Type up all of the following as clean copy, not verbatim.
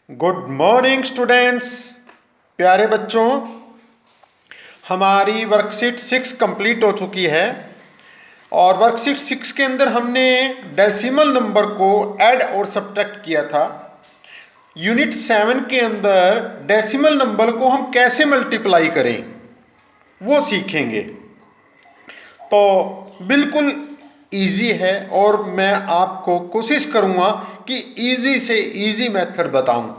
Good morning students. प्यारे बच्चों, हमारी वर्कशीट 6 कंप्लीट हो चुकी है और वर्कशीट 6 के अंदर हमने डेसिमल नंबर को ऐड और सब्ट्रैक्ट किया था। यूनिट 7 के अंदर डेसिमल नंबर को हम कैसे मल्टीप्लाई करें वो सीखेंगे। तो बिल्कुल इजी है और मैं आपको कोशिश करूँगा कि इजी से इजी मेथड बताऊं।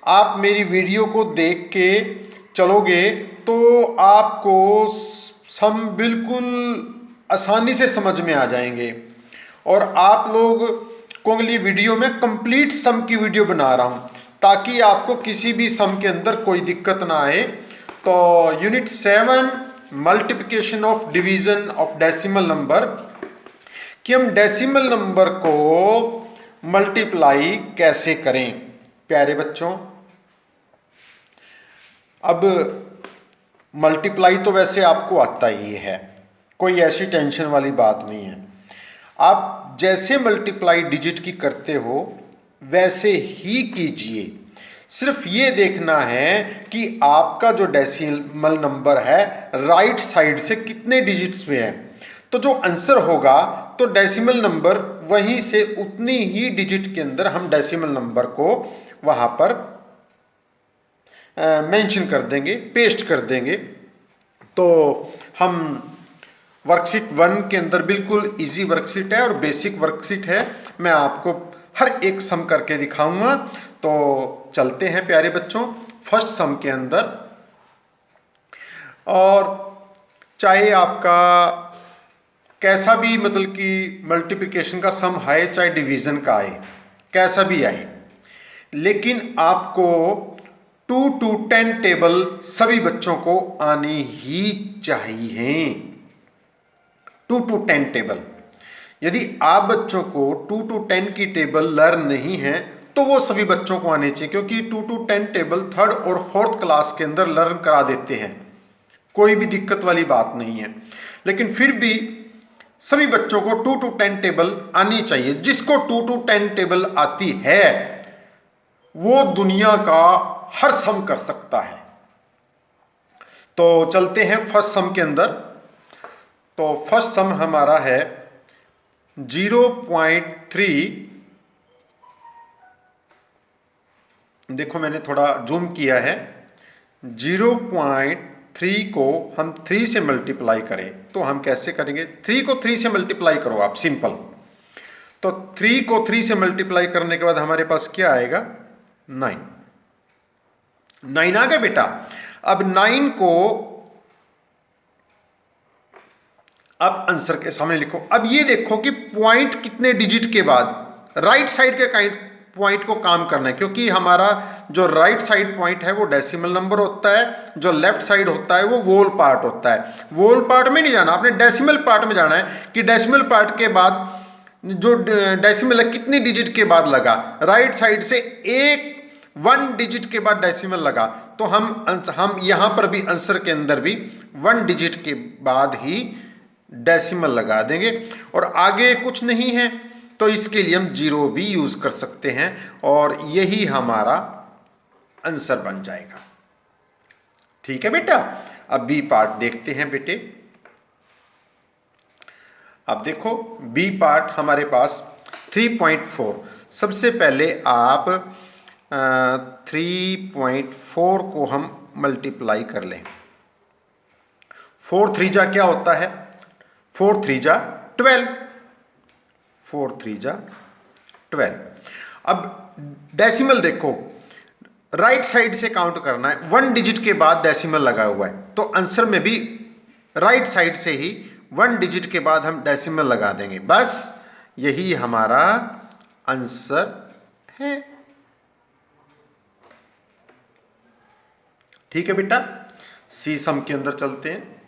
आप मेरी वीडियो को देख के चलोगे तो आपको सम बिल्कुल आसानी से समझ में आ जाएंगे। और आप लोग को अगली वीडियो में कंप्लीट सम की वीडियो बना रहा हूँ ताकि आपको किसी भी सम के अंदर कोई दिक्कत ना आए। तो unit 7 multiplication of division of decimal number कि हम डेसिमल नंबर को मल्टीप्लाई कैसे करें। प्यारे बच्चों, अब मल्टीप्लाई तो वैसे आपको आता ही है, कोई ऐसी टेंशन वाली बात नहीं है। आप जैसे मल्टीप्लाई डिजिट की करते हो वैसे ही कीजिए। सिर्फ ये देखना है कि आपका जो डेसिमल नंबर है राइट साइड से कितने डिजिट्स में है। तो जो आंसर होगा तो डेसिमल नंबर वहीं से उतनी ही डिजिट के अंदर हम डेसिमल नंबर को वहां पर मेंशन कर देंगे, पेस्ट कर देंगे। तो हम वर्कशीट 1 के अंदर बिल्कुल इजी वर्कशीट है और बेसिक वर्कशीट है। मैं आपको हर एक सम करके दिखाऊंगा। तो चलते हैं प्यारे बच्चों फर्स्ट सम के अंदर। और चाहे आपका कैसा भी मतलब कि मल्टीप्लिकेशन का सम आए, चाहे डिवीजन का आए, कैसा भी आए, लेकिन आपको 2 to 10 टेबल सभी बच्चों को आनी ही चाहिए। 2 to 10 टेबल। यदि आप बच्चों को 2 to 10 की टेबल लर्न नहीं है तो वो सभी बच्चों को आने चाहिए, क्योंकि 2 to 10 टेबल 3rd और 4th क्लास के अंदर लर्न करा देते हैं, कोई भी दिक्कत वाली बात नहीं है। लेकिन फिर भी सभी बच्चों को 2 to 10 टेबल आनी चाहिए। जिसको 2 to 10 टेबल आती है वो दुनिया का हर सम कर सकता है। तो चलते हैं फर्स्ट सम के अंदर। तो फर्स्ट सम हमारा है 0.3। देखो मैंने थोड़ा जूम किया है। 0.3 को हम 3 से मल्टीप्लाई करें तो हम कैसे करेंगे? 3 को 3 से मल्टीप्लाई करो आप, सिंपल। तो 3 को 3 से मल्टीप्लाई करने के बाद हमारे पास क्या आएगा? 9। 9 आ गया बेटा। अब 9 को अब आंसर के सामने लिखो। अब ये देखो कि पॉइंट कितने डिजिट के बाद राइट साइड के पॉइंट को काम करना है, क्योंकि हमारा जो राइट साइड पॉइंट है वो डेसिमल नंबर होता है, जो लेफ्ट साइड होता है वो वोल पार्ट होता है। वोल पार्ट में नहीं जाना, आपने डेसिमल पार्ट में जाना है कि डेसिमल पार्ट के बाद जो डेसिमल है कितनी डिजिट के बाद लगा। राइट साइड से 1 डिजिट के बाद डेसिमल लगा तो हम यहां पर भी आंसर के अंदर भी 1 डिजिट के बाद ही डेसिमल लगा देंगे। और आगे कुछ नहीं है तो इसके लिए हम 0 भी यूज कर सकते हैं और यही हमारा आंसर बन जाएगा। ठीक है बेटा। अब बी पार्ट देखते हैं बेटे। अब देखो बी पार्ट हमारे पास 3.4। सबसे पहले आप 3.4 को हम मल्टीप्लाई कर लें। 4 3 जा क्या होता है? 4 3 जा 12। 4 3 जा 12। अब डेसिमल देखो, राइट साइड से काउंट करना है। 1 डिजिट के बाद डेसिमल लगा हुआ है तो आंसर में भी राइट साइड से ही 1 डिजिट के बाद हम डेसिमल लगा देंगे। बस यही हमारा आंसर है। ठीक है बेटा। सी सम के अंदर चलते हैं।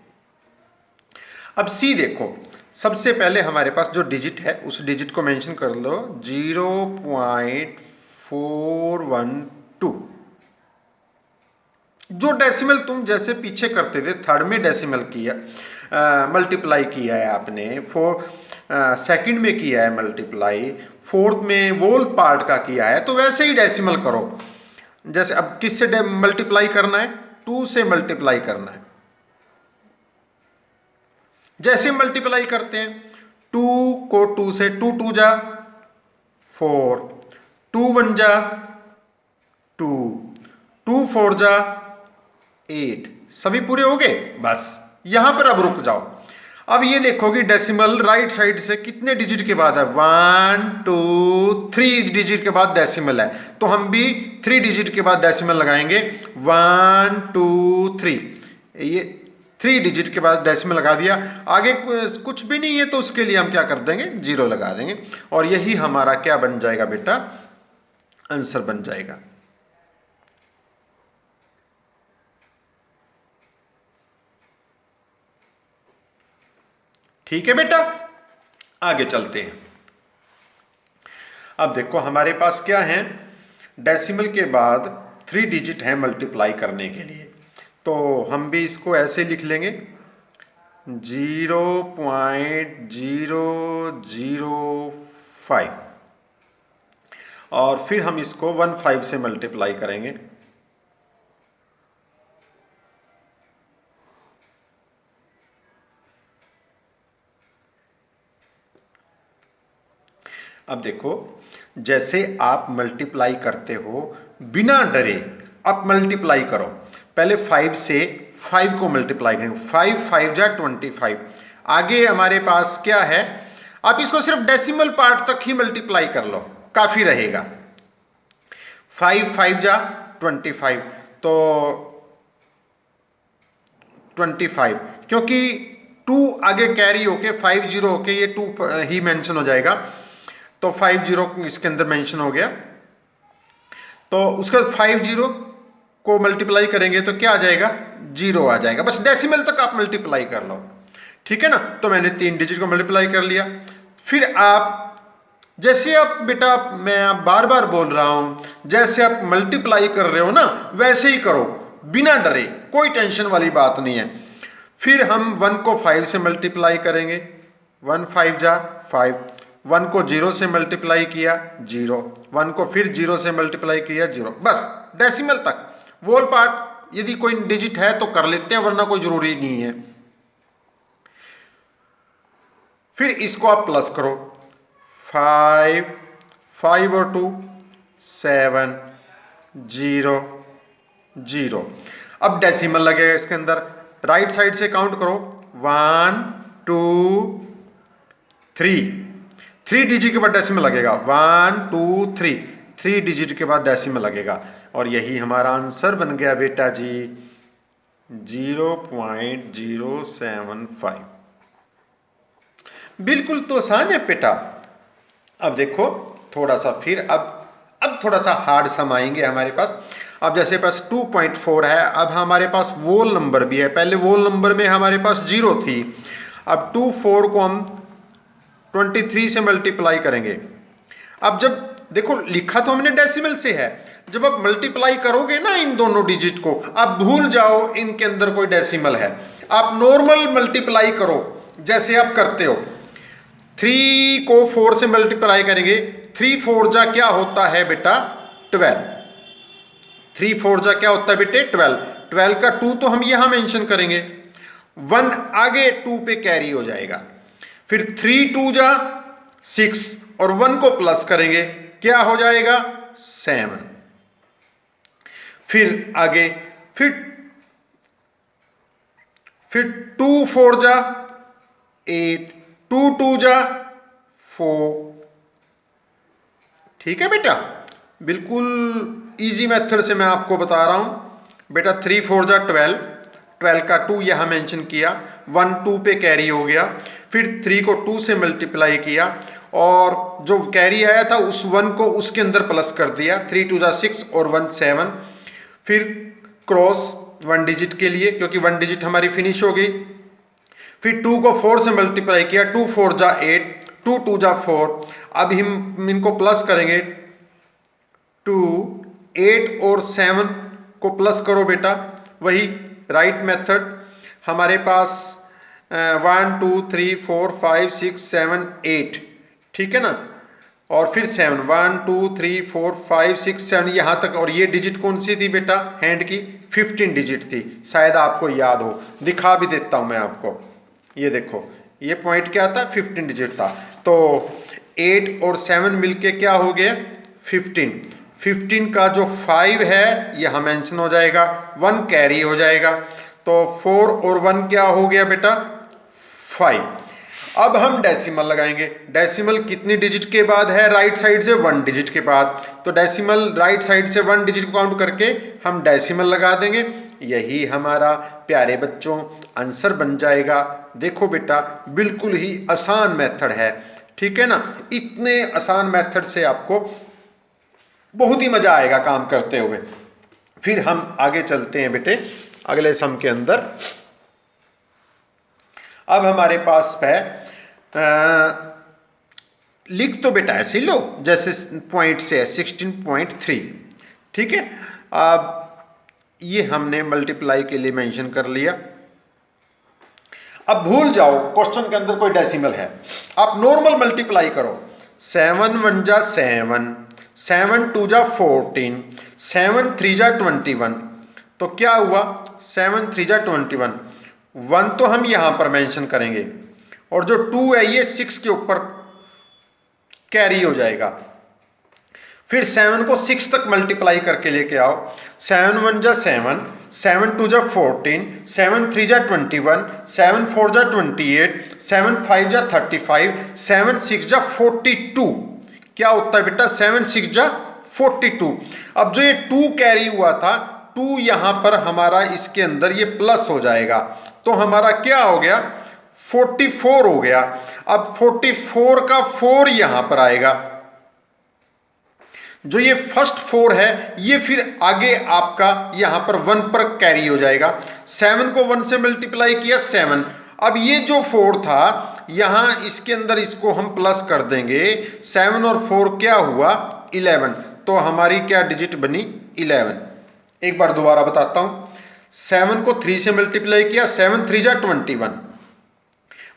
अब सी देखो, सबसे पहले हमारे पास जो डिजिट है उस डिजिट को मेंशन कर लो, 0.412। जो डेसिमल तुम जैसे पीछे करते थे, 3rd में डेसिमल किया, मल्टीप्लाई किया है आपने, 2nd में किया है मल्टीप्लाई, 4th में वोल पार्ट का किया है, तो वैसे ही डेसिमल करो। जैसे अब किससे मल्टीप्लाई करना है, 2 से मल्टीप्लाई करना है। जैसे मल्टीप्लाई करते हैं 2 को 2 से, 2 2 जा 4, 2 1 जा 2, 2 4 जा 8, सभी पूरे हो गए। बस यहां पर अब रुक जाओ। अब ये देखो कि डेसिमल राइट साइड से कितने डिजिट के बाद है, 1 2 3 डिजिट के बाद डेसिमल है, तो हम भी 3 डिजिट के बाद डेसिमल लगाएंगे। 1 2 3, ये 3 डिजिट के बाद डेसिमल लगा दिया। आगे कुछ भी नहीं है तो उसके लिए हम क्या कर देंगे, 0 लगा देंगे, और यही हमारा क्या बन जाएगा बेटा, आंसर बन जाएगा। ठीक है बेटा, आगे चलते हैं। अब देखो हमारे पास क्या है, डेसिमल के बाद 3 डिजिट है मल्टीप्लाई करने के लिए, तो हम भी इसको ऐसे लिख लेंगे 0.005, और फिर हम इसको 15 से मल्टीप्लाई करेंगे। अब देखो जैसे आप मल्टीप्लाई करते हो बिना डरे, आप मल्टीप्लाई करो। पहले 5 से 5 को मल्टीप्लाई करेंगे, 5 5 जा 25। आगे हमारे पास क्या है, आप इसको सिर्फ डेसिमल पार्ट तक ही मल्टीप्लाई कर लो, काफ़ी रहेगा। 5 5 जा 25, तो 25, क्योंकि 2 आगे कैरी होके 5 0 होके ये 2 ही मेंशन हो जाएगा, तो 5 0 इसके अंदर मेंशन हो गया। तो उसके बाद 5 0 को मल्टीप्लाई करेंगे तो क्या आ जाएगा, 0 आ जाएगा। बस डेसिमल तक आप मल्टीप्लाई कर लो, ठीक है ना। तो मैंने 3 डिजिट को मल्टीप्लाई कर लिया। फिर आप जैसे आप बेटा, मैं आप बार बार बोल रहा हूं, जैसे आप मल्टीप्लाई कर रहे हो ना वैसे ही करो, बिना डरे, कोई टेंशन वाली बात नहीं है। फिर हम 1 को 5 से मल्टीप्लाई करेंगे, 1 5 जा 5, 1 को 0 से मल्टीप्लाई किया 0, 1 को फिर 0 से मल्टीप्लाई किया 0, बस डेसिमल तक। वोल पार्ट यदि कोई डिजिट है तो कर लेते हैं, वरना कोई जरूरी नहीं है। फिर इसको आप प्लस करो, 5 5 और 2 7 0 0। अब डेसिमल लगेगा इसके अंदर, राइट साइड से काउंट करो, 1 2 3, 3 डिजिट के बाद डेसिमल लगेगा, 1 2 3, 3 डिजिट के बाद डेसिमल लगेगा, और यही हमारा आंसर बन गया बेटा जी 0.075। बिल्कुल तो आसान है बेटा। अब देखो थोड़ा सा फिर अब थोड़ा सा हार्ड सम आएंगे हमारे पास। अब जैसे पास 2.4 है, अब हमारे पास वोल नंबर भी है। पहले वोल नंबर में हमारे पास 0 थी, अब 24 को हम 23 से मल्टीप्लाई करेंगे। अब जब देखो लिखा तो हमने डेसिमल से है, जब आप मल्टीप्लाई करोगे ना इन दोनों डिजिट को, आप भूल जाओ इनके अंदर कोई डेसिमल है, आप नॉर्मल मल्टीप्लाई करो जैसे आप करते हो। 3 को 4 से मल्टीप्लाई करेंगे, 3 4 जा क्या होता है बेटा 12, 3 4 जा क्या होता है बेटे 12, 12 का 2 तो हम यहां मेंशन करेंगे, 1 आगे 2 पे कैरी हो जाएगा। फिर 3 2 जा 6 और 1 को प्लस करेंगे, क्या हो जाएगा 7। फिर आगे फिर 2 4 जा 8, 2 2 जा 4। ठीक है बेटा, बिल्कुल इजी मेथड से मैं आपको बता रहा हूं बेटा। 3 4 जा 12, 12 का 2 यहां मेंशन किया, 1 2 पे कैरी हो गया, फिर 3 को 2 से मल्टीप्लाई किया और जो कैरी आया था उस 1 को उसके अंदर प्लस कर दिया, 3 2 जा 6 और 1 7। फिर क्रॉस 1 डिजिट के लिए, क्योंकि 1 डिजिट हमारी फिनिश हो गई। फिर 2 को 4 से मल्टीप्लाई किया, 2 4 जा 8, 2 2 जा 4। अब हम इनको प्लस करेंगे, 2 8 और 7 को प्लस करो बेटा, वही राइट मेथड। हमारे पास 1 2 3 4 5 6 7 8, ठीक है ना। और फिर 7, 1 2 3 4 5 6 7 यहाँ तक। और ये डिजिट कौन सी थी बेटा हैंड की? 15 डिजिट थी, शायद आपको याद हो, दिखा भी देता हूँ मैं आपको। ये देखो ये पॉइंट क्या था? 15 डिजिट था। तो 8 और 7 मिलके क्या हो गया? 15। 15 का जो 5 है यहाँ मेंशन हो जाएगा, 1 कैरी हो जाएगा। तो 4 और 1 क्या हो गया बेटा? 5। अब हम डेसिमल लगाएंगे। डेसिमल कितनी डिजिट के बाद है? राइट साइड से 1 डिजिट के बाद। तो डेसिमल राइट साइड से 1 डिजिट को काउंट करके हम डेसिमल लगा देंगे। यही हमारा प्यारे बच्चों आंसर बन जाएगा। देखो बेटा बिल्कुल ही आसान मेथड है, ठीक है ना। इतने आसान मेथड से आपको बहुत ही मजा आएगा काम करते हुए। फिर हम आगे चलते हैं बेटे अगले सम के अंदर। अब हमारे पास है लिख तो बेटा ऐसे ही लो जैसे पॉइंट से है 16.3, ठीक है। अब ये हमने मल्टीप्लाई के लिए मेंशन कर लिया। अब भूल जाओ क्वेश्चन के अंदर कोई डेसिमल है, आप नॉर्मल मल्टीप्लाई करो। 7 1 जा 7, 7 2 जा 14, 7 3 जा 21। तो क्या हुआ? 7 3 जा 21। 1 तो हम यहां पर मेंशन करेंगे और जो 2 है ये 6 के ऊपर कैरी हो जाएगा। फिर 7 को 6 तक मल्टीप्लाई करके लेके आओ। 7 1 जा 7, 7 2 जा 14, 7 3 जा 21, 7 4 जा 28, 7 5 जा 35, 7 6 जा 42। क्या होता है बेटा? 7 6 जा 42। अब जो ये 2 कैरी हुआ था, 2 यहां पर हमारा इसके अंदर ये प्लस हो जाएगा। तो हमारा क्या हो गया? 44 हो गया। अब 44 का 4 यहां पर आएगा। जो ये फर्स्ट 4 है ये फिर आगे आपका यहां पर 1 पर कैरी हो जाएगा। 7 को 1 से मल्टीप्लाई किया 7। अब ये जो 4 था यहां इसके अंदर इसको हम प्लस कर देंगे। 7 और 4 क्या हुआ? 11। तो हमारी क्या डिजिट बनी? 11। एक बार दोबारा बताता हूं। 7 को 3 से मल्टीप्लाई किया, 7 3 जा 21,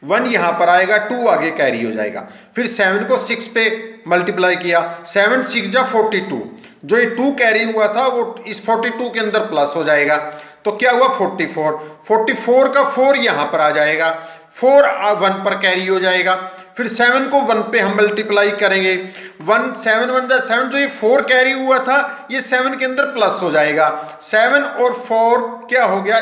1 यहां पर आएगा, 2 आगे कैरी हो जाएगा। फिर 7 को 6 पे मल्टीप्लाई किया, 7 6 जा 42। जो ये 2 कैरी हुआ था वो इस 42 के अंदर प्लस हो जाएगा। तो क्या हुआ? 44। 44 का 4 यहां पर आ जाएगा, 4 1 पर कैरी हो जाएगा। फिर 7 को 1 पे हम मल्टीप्लाई करेंगे। 1 7 1 जा 7। जो ये 4 कैरी हुआ था ये 7 के अंदर प्लस हो जाएगा। 7 और 4 क्या हो गया?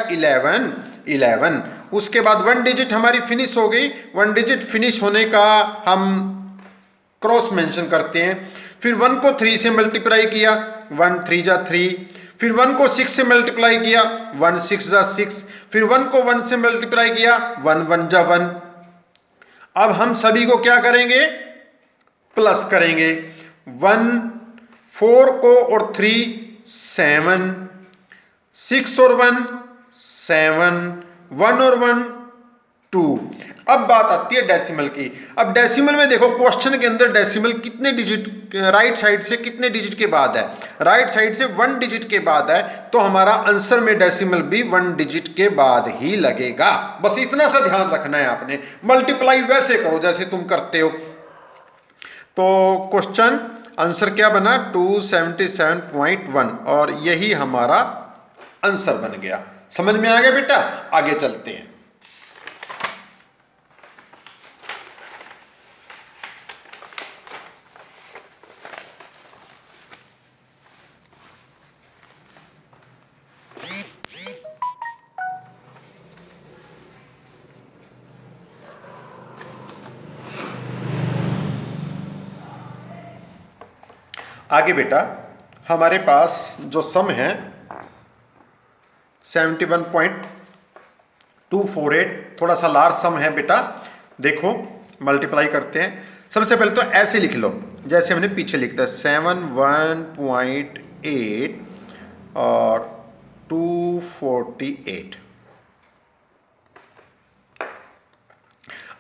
11। उसके बाद 1 डिजिट हमारी फिनिश हो गई। 1 डिजिट फिनिश होने का हम क्रॉस मेंशन करते हैं। फिर 1 को 3 से मल्टीप्लाई किया, 1 3 जा 3। फिर 1 को 6 से मल्टीप्लाई किया, 1 6 जा 6। फिर 1 को 1 से मल्टीप्लाई किया, 1 1 जा 1। अब हम सभी को क्या करेंगे? प्लस करेंगे। 1 4 को और 3 7, 6 और 1 7, 1 और 1 2। अब बात आती है डेसिमल की। अब डेसिमल में देखो क्वेश्चन के अंदर डेसिमल कितने डिजिट राइट साइड से कितने डिजिट के बाद है? राइट साइड से 1 डिजिट के बाद है। तो हमारा आंसर में डेसिमल भी 1 डिजिट के बाद ही लगेगा। बस इतना सा ध्यान रखना है आपने। मल्टीप्लाई वैसे करो जैसे तुम करते हो। तो क्वेश्चन आंसर क्या बना? 277.1 और यही हमारा आंसर बन गया। समझ में आ गया बेटा? आगे चलते हैं। आगे बेटा हमारे पास जो सम है 71.248, थोड़ा सा लार्ज सम है बेटा। देखो मल्टीप्लाई करते हैं। सबसे पहले तो ऐसे लिख लो जैसे हमने पीछे लिखा है 71.8 और 248।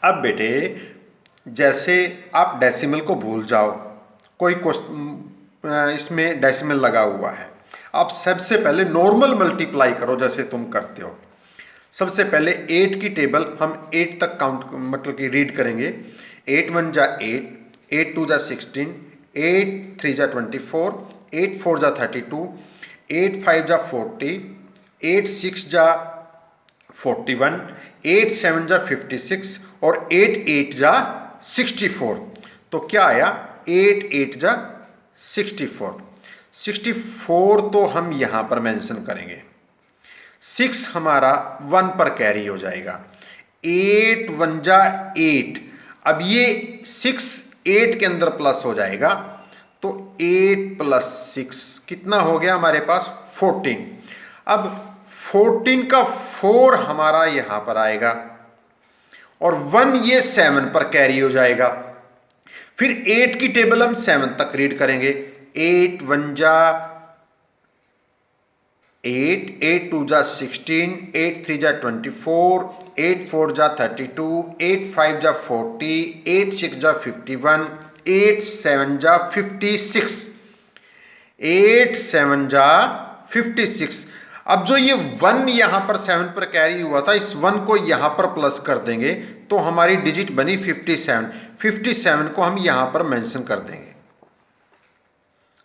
अब बेटे जैसे आप डेसिमल को भूल जाओ, कोई इसमें डेसिमल लगा हुआ है, आप सबसे पहले नॉर्मल मल्टीप्लाई करो जैसे तुम करते हो। सबसे पहले 8 की टेबल हम 8 तक काउंट मतलब कि रीड करेंगे। 8 1 जा 8, 8 2 जा 16, 8 3 जा 24, 8 4 जा 32, 8 5 जा 40, 8 6 जा 41, 8 7 जा 56 और 8 8 जा 64। तो क्या आया? 8 8 जा 64। 64 तो हम यहां पर मेंशन करेंगे। 6 हमारा 1 पर कैरी हो जाएगा। 8 1 जा 8। अब ये 6 8 के अंदर प्लस हो जाएगा, तो 8 प्लस 6 कितना हो गया हमारे पास? 14। अब 14 का 4 हमारा यहां पर आएगा और 1 ये 7 पर कैरी हो जाएगा। फिर 8 की टेबल हम 7 तक रीड करेंगे। 8 1 जा 8, 8 2 जा 16, 8 3 जा 24, 8 4 जा 32, 8 5 जा 40, 8 6 जा 51, 8 7 जा 56, 8 7 जा 56। अब जो ये 1 यहां पर 7 पर कैरी हुआ था, इस 1 को यहां पर प्लस कर देंगे तो हमारी डिजिट बनी 57। 57 को हम यहां पर मेंशन कर देंगे।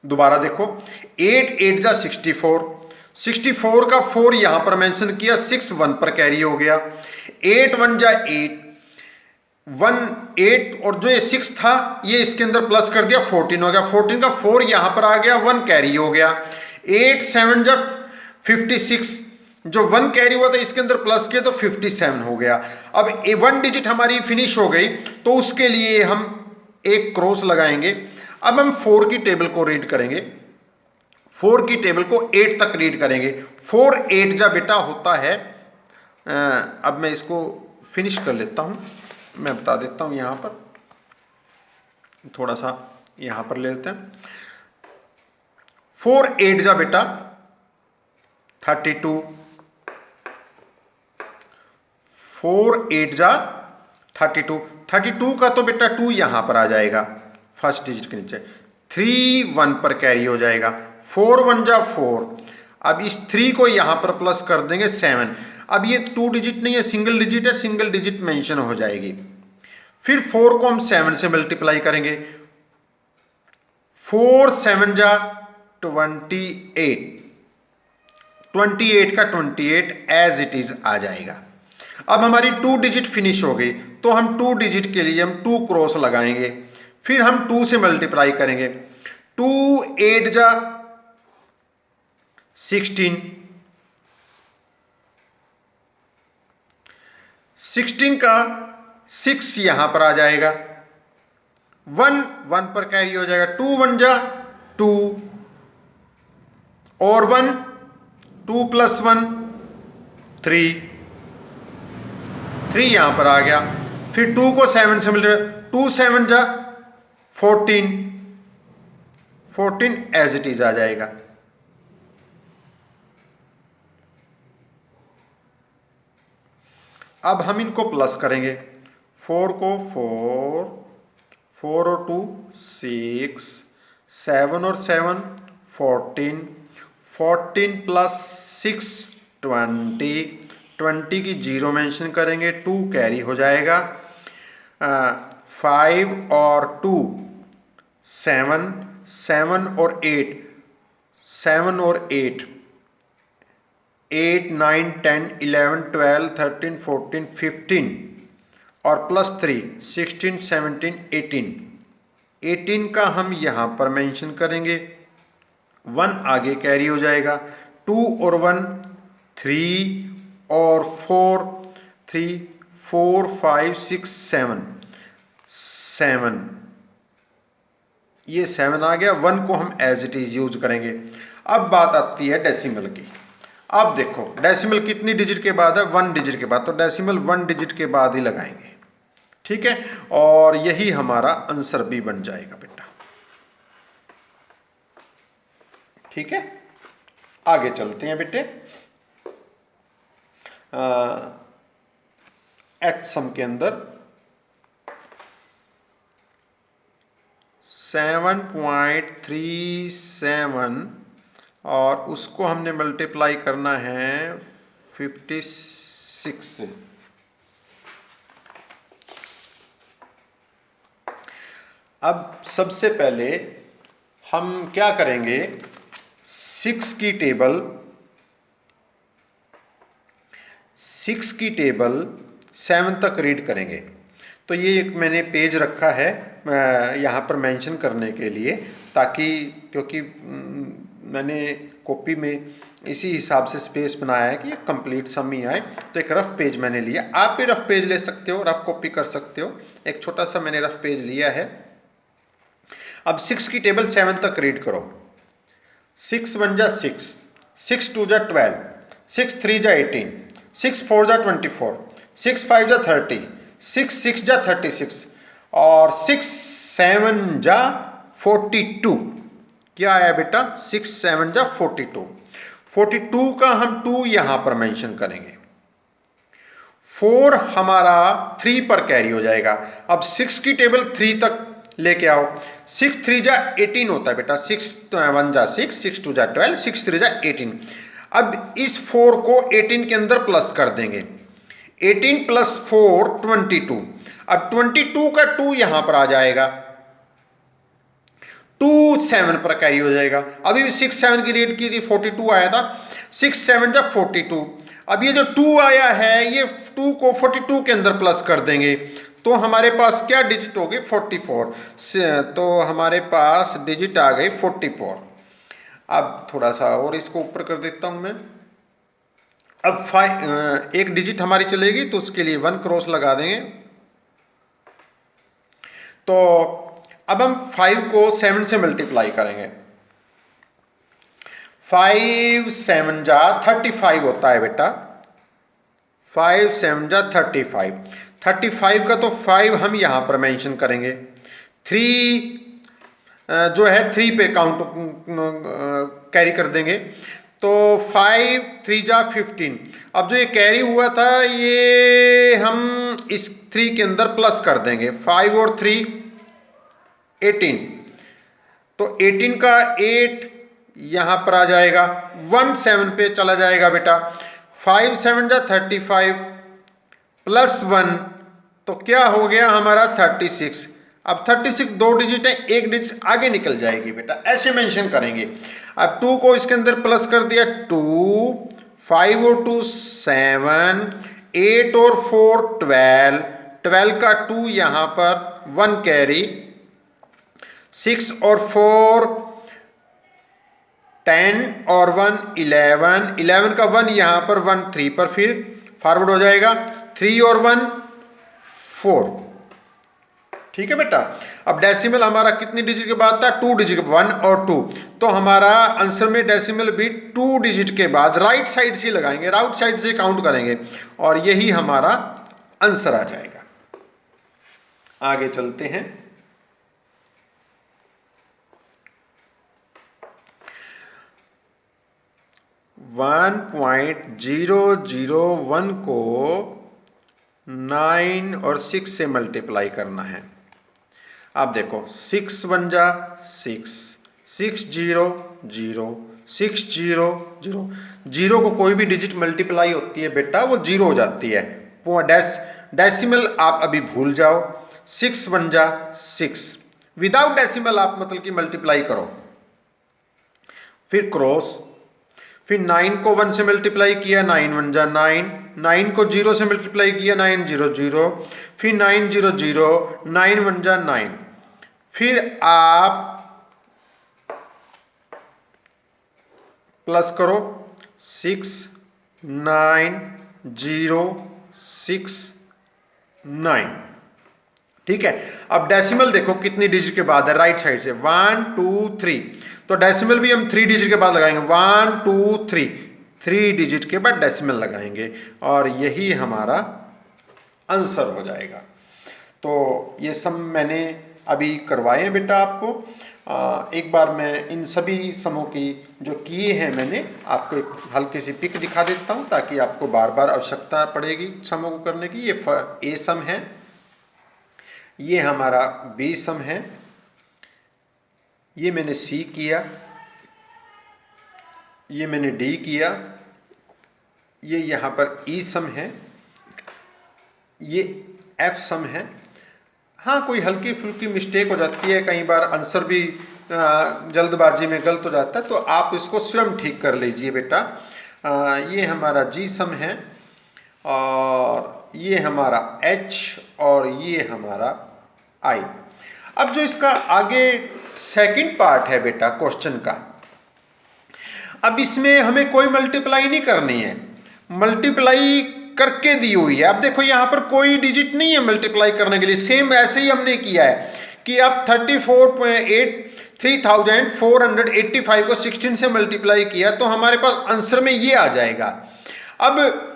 दोबारा देखो, 8 8 जा 64, 64 का 4 यहां पर मेंशन किया, 6 1 पर कैरी हो गया। 8 1 जा 8, 1 8 और जो ये 6 था ये इसके अंदर प्लस कर दिया, 14 हो गया। 14 का 4 यहां पर आ गया, 1 कैरी हो गया। 8 7 जा 56, जो 1 कैरी हुआ था इसके अंदर प्लस किया तो 57 हो गया। अब 1 डिजिट हमारी फिनिश हो गई, तो उसके लिए हम एक क्रॉस लगाएंगे। अब हम 4 की टेबल को रीड करेंगे। 4 की टेबल को 8 तक रीड करेंगे। 4 8 जा बेटा होता है, अब मैं इसको फिनिश कर लेता हूं, मैं बता देता हूं। यहां पर थोड़ा सा यहां पर ले लेते हैं। 4 8 जा बेटा 32, 4 8 जा 32। 32 का तो बेटा 2 यहां पर आ जाएगा फर्स्ट डिजिट के नीचे। 3 1 पर कैरी हो जाएगा। 4 1 जा 4। अब इस 3 को यहां पर प्लस कर देंगे 7। अब ये 2 डिजिट नहीं है, सिंगल डिजिट है, सिंगल डिजिट मेंशन हो जाएगी। फिर 4 को हम 7 से मल्टीप्लाई करेंगे। 4 7 जा 28, 28 का 28 एज इट इज आ जाएगा। अब हमारी 2 डिजिट फिनिश हो गई, तो हम 2 डिजिट के लिए हम 2 क्रॉस लगाएंगे। फिर हम 2 से मल्टीप्लाई करेंगे। 2 8 जा 16, 16 का 6 यहां पर आ जाएगा। 1 1 पर कैरी हो जाएगा। 2 1 जा 2 और 1, 2 प्लस 1 3, 3 यहां पर आ गया। फिर 2 को 7 से मिल, 2 7 जा 14, 14 एज इट इज आ जाएगा। अब हम इनको प्लस करेंगे। 4 को 4, 4 और 2 6, 7 और 7 14, 14 प्लस 6 20, 20 की 0 मेंशन करेंगे, 2 कैरी हो जाएगा। 5 और 2 7, 7 और 8, 7 और 8 8 9 10 11 12 13 14 15 और प्लस 3 16 17 18, 18 का हम यहाँ पर मेंशन करेंगे। 1 आगे कैरी हो जाएगा। 2 और 1 3 और 4 3 4 5 6 7 7, ये 7 आ गया। 1 को हम एज इट इज यूज करेंगे। अब बात आती है डेसिमल की। अब देखो डेसिमल कितनी डिजिट के बाद है? 1 डिजिट के बाद, तो डेसिमल 1 डिजिट के बाद ही लगाएंगे। ठीक है, और यही हमारा आंसर भी बन जाएगा बेटा। ठीक है, आगे चलते हैं बेटे। एच सम के अंदर 7.37 और उसको हमने मल्टीप्लाई करना है 56 से। अब सबसे पहले हम क्या करेंगे, 6 की टेबल 7 तक रीड करेंगे। तो ये एक मैंने पेज रखा है यहाँ पर मेंशन करने के लिए, ताकि क्योंकि मैंने कॉपी में इसी हिसाब से स्पेस बनाया है कि कंप्लीट सम ही आए, तो एक रफ पेज मैंने लिया। आप भी रफ पेज ले सकते हो, रफ कॉपी कर सकते हो। एक छोटा सा मैंने रफ पेज लिया है। अब 6 की टेबल 7 तक रीड करो। 6 1 जा 6, 6 2 जा 12, 6 3 जा 18, 6 4 जा 24, 6 5 जा 30, 6 6 जा 36 और 6 7 जा 42। क्या आया बेटा? 6 7 जा 42। 42 का हम 2 यहां पर मेंशन करेंगे। 4 हमारा 3 पर कैरी हो जाएगा। अब 6 की टेबल 3 तक लेके आओ। 6 3 जा 18 होता है बेटा। 6 1 जा 6, 6 2 जा 12, 6 3 जा 18। अब इस 4 को 18 के अंदर प्लस कर देंगे। 18 प्लस 4 22। अब 22 का 2 यहां पर आ जाएगा। 2 7 पर कैरी हो जाएगा। अभी भी 6 7 की रीड की थी, 42 आया था। 6 7 जा 42। अब ये जो 2 आया है, ये 2 को 42 के अंदर प्लस कर देंगे, तो हमारे पास क्या डिजिट हो गई? 44। तो हमारे पास डिजिट आ गई 44। अब थोड़ा सा और इसको ऊपर कर देता हूं मैं। अब एक डिजिट हमारी चलेगी, तो उसके लिए 1 क्रॉस लगा देंगे। तो अब हम 5 को 7 से मल्टीप्लाई करेंगे। 5 7 जा 35 होता है बेटा। 5 7 जा 35। 35 का तो 5 हम यहां पर मेंशन करेंगे। 3 जो है 3 पे काउंट कैरी कर देंगे। तो 5 3 जा 15। अब जो ये कैरी हुआ था, ये हम इस 3 के अंदर प्लस कर देंगे। 5 और 3 18। तो 18 का 8 यहां पर आ जाएगा। 1 7 पे चला जाएगा बेटा। 5 7 जा 35 प्लस 1, तो क्या हो गया हमारा? 36। अब 36 दो डिजिट है, एक डिजिट आगे निकल जाएगी बेटा, ऐसे मेंशन करेंगे। अब 2 को इसके अंदर प्लस कर दिया। 2 5 और 2 7, 8 और 4 12, 12 का 2 यहां पर 1 कैरी, 6 और 4 10 और 1 11, 11 का 1 यहां पर 1 3 पर फिर फॉरवर्ड हो जाएगा। 3 और 1 4। ठीक है बेटा। अब डेसिमल हमारा कितनी डिजिट के बाद था? 2 डिजिट, 1 और 2। तो हमारा आंसर में डेसिमल भी 2 डिजिट के बाद राइट साइड से लगाएंगे, राइट साइड से काउंट करेंगे, और यही हमारा आंसर आ जाएगा। आगे चलते हैं। वन 1.001 को 9 और 6 से मल्टीप्लाई करना है। आप देखो, 6 1 जा 6, 6 0 0, 6 0 0। 0 को कोई भी डिजिट मल्टीप्लाई होती है बेटा, वो 0 हो जाती है। डेसिमल आप अभी भूल जाओ। 6 1 जा 6, विदाउट डेसिमल आप मतलब कि मल्टीप्लाई करो, फिर क्रॉस, फिर 9 को 1 से मल्टीप्लाई किया, 9 1 जा 9, 9 को 0 से मल्टीप्लाई किया, 9 0 0, फिर 9 0 0, 9 1 जा 9, फिर आप प्लस करो 6 9 0 6 9। ठीक है। अब डेसिमल देखो कितनी डिजिट के बाद है, राइट साइड से 1 2 3। तो डेसिमल भी हम 3 डिजिट के बाद लगाएंगे। 1 2 3, 3 डिजिट के बाद डेसिमल लगाएंगे, और यही हमारा आंसर हो जाएगा। तो ये सब मैंने अभी करवाए हैं बेटा आपको। एक बार मैं इन सभी समों की जो किए हैं मैंने आपको एक हल्की सी पिक दिखा देता हूँ, ताकि आपको बार बार आवश्यकता पड़ेगी समों को करने की। ये ए सम है, ये हमारा बी सम है, ये मैंने सी किया, ये मैंने डी किया, ये यहाँ पर ई सम है, ये एफ सम है। हाँ, कोई हल्की फुल्की मिस्टेक हो जाती है, कई बार आंसर भी जल्दबाजी में गलत हो जाता है, तो आप इसको स्वयं ठीक कर लीजिए बेटा। ये हमारा जी सम है और ये हमारा एच और ये हमारा आई। अब जो इसका आगे सेकंड पार्ट है बेटा क्वेश्चन का, अब इसमें हमें कोई मल्टीप्लाई नहीं करनी है, मल्टीप्लाई करके दी हुई है। अब देखो यहाँ पर कोई डिजिट नहीं है मल्टीप्लाई करने के लिए, सेम ऐसे ही हमने किया है कि अब 3485 को 16 से मल्टीप्लाई किया तो हमारे पास आंसर में ये आ जाएगा। अब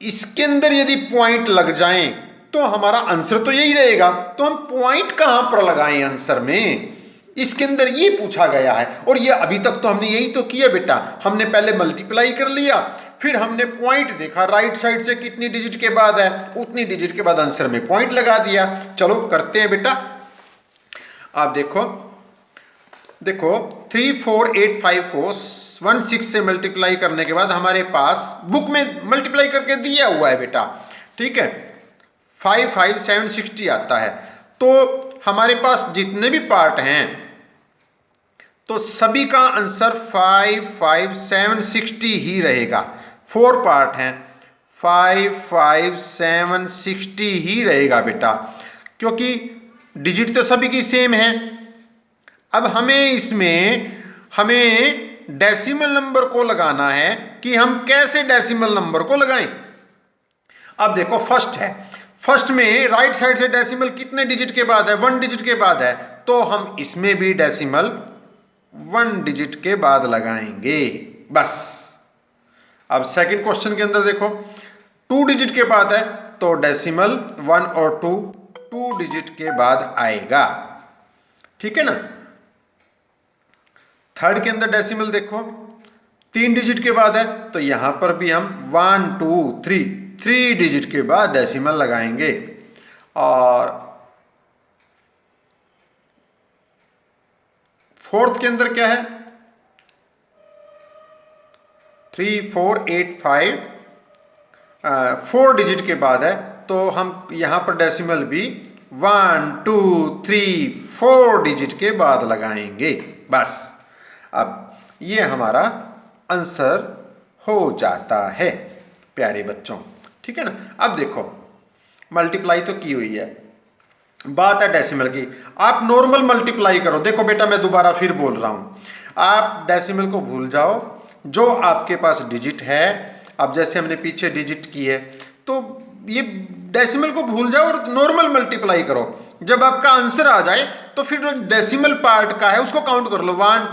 इसके अंदर यदि पॉइंट लग जाएं तो हमारा आंसर तो यही रहेगा, तो हम पॉइंट कहां पर लगाएं आंसर में, इसके अंदर ये पूछा गया है। और ये अभी तक तो हमने यही तो किया बेटा, हमने पहले मल्टीप्लाई कर लिया, फिर हमने पॉइंट देखा राइट साइड से कितनी डिजिट के बाद है, उतनी डिजिट के बाद आंसर में पॉइंट लगा दिया। चलो करते हैं बेटा। आप देखो 3485 को 16 से मल्टीप्लाई करने के बाद हमारे पास बुक में मल्टीप्लाई करके दिया हुआ है बेटा, ठीक है, 55760 आता है। तो हमारे पास जितने भी पार्ट हैं तो सभी का आंसर 55760 ही रहेगा। 4 पार्ट हैं, 55760 ही रहेगा बेटा, क्योंकि डिजिट तो सभी की सेम है। अब हमें डेसिमल नंबर को लगाना है कि हम कैसे डेसिमल नंबर को लगाएं। अब देखो फर्स्ट है, फर्स्ट में राइट साइड से डेसिमल कितने डिजिट के बाद है, 1 डिजिट के बाद है, तो हम इसमें भी डेसिमल 1 डिजिट के बाद लगाएंगे बस। अब सेकंड क्वेश्चन के अंदर देखो 2 डिजिट के बाद है तो डेसिमल 1 और 2 डिजिट के बाद आएगा, ठीक है ना। थर्ड के अंदर डेसिमल देखो 3 डिजिट के बाद है तो यहां पर भी हम 1 2 3 डिजिट के बाद डेसिमल लगाएंगे। और फोर्थ के अंदर क्या है 3485 4 डिजिट के बाद है तो हम यहां पर डेसिमल भी 1 2 3 4 डिजिट के बाद लगाएंगे बस। अब ये हमारा आंसर हो जाता है प्यारे बच्चों, ठीक है ना। अब देखो मल्टीप्लाई तो की हुई है, बात है डेसिमल की। आप नॉर्मल मल्टीप्लाई करो। देखो बेटा मैं दोबारा फिर बोल रहा हूं, आप डेसिमल को भूल जाओ, जो आपके पास डिजिट है, अब जैसे हमने पीछे डिजिट की है तो ये डेसिमल को भूल जाओ और नॉर्मल मल्टीप्लाई करो। जब आपका आंसर आ जाए तो फिर जो डेसिमल पार्ट का है उसको काउंट कर लो, 1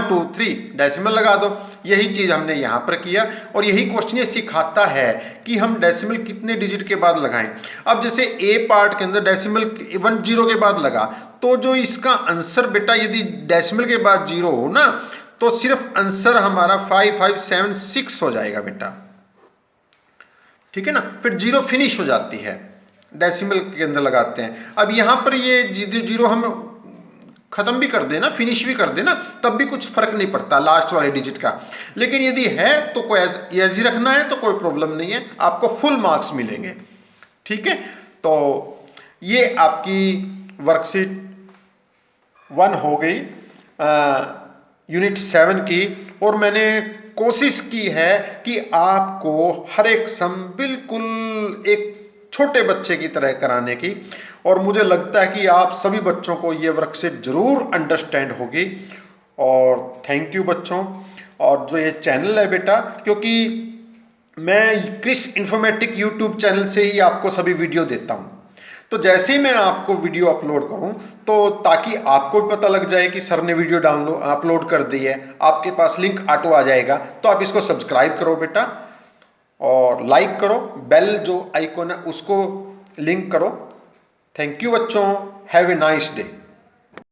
2 3 डेसिमल लगा दो। यही चीज हमने यहां पर किया और यही क्वेश्चन ये सिखाता है कि हम डेसिमल कितने डिजिट के बाद लगाएं। अब जैसे ए पार्ट के अंदर डेसिमल 1 0 के बाद लगा तो जो इसका आंसर बेटा यदि डेसिमल के बाद 0 हो ना तो सिर्फ आंसर हमारा 5576 हो जाएगा बेटा, ठीक है ना। फिर 0 फिनिश हो जाती है, डेसिमल के अंदर लगाते हैं। अब यहां पर ये 0 हम खत्म भी कर देना, फिनिश भी कर देना, तब भी कुछ फर्क नहीं पड़ता लास्ट वाले डिजिट का। लेकिन यदि है तो कोई ऐसे रखना है तो कोई प्रॉब्लम नहीं है, आपको फुल मार्क्स मिलेंगे, ठीक है। तो ये आपकी वर्कशीट 1 हो गई यूनिट 7 की, और मैंने कोशिश की है कि आपको हर एक सम बिल्कुल एक छोटे बच्चे की तरह कराने की, और मुझे लगता है कि आप सभी बच्चों को ये वर्कशीट जरूर अंडरस्टैंड होगी। और थैंक यू बच्चों। और जो ये चैनल है बेटा, क्योंकि मैं क्रिस इन्फॉर्मेटिक यूट्यूब चैनल से ही आपको सभी वीडियो देता हूँ, तो जैसे ही मैं आपको वीडियो अपलोड करूं तो ताकि आपको भी पता लग जाए कि सर ने वीडियो अपलोड कर दी है, आपके पास लिंक ऑटो आ जाएगा। तो आप इसको सब्सक्राइब करो बेटा और लाइक करो, बेल जो आइकॉन है उसको लिंक करो। थैंक यू बच्चों, हैव ए नाइस डे।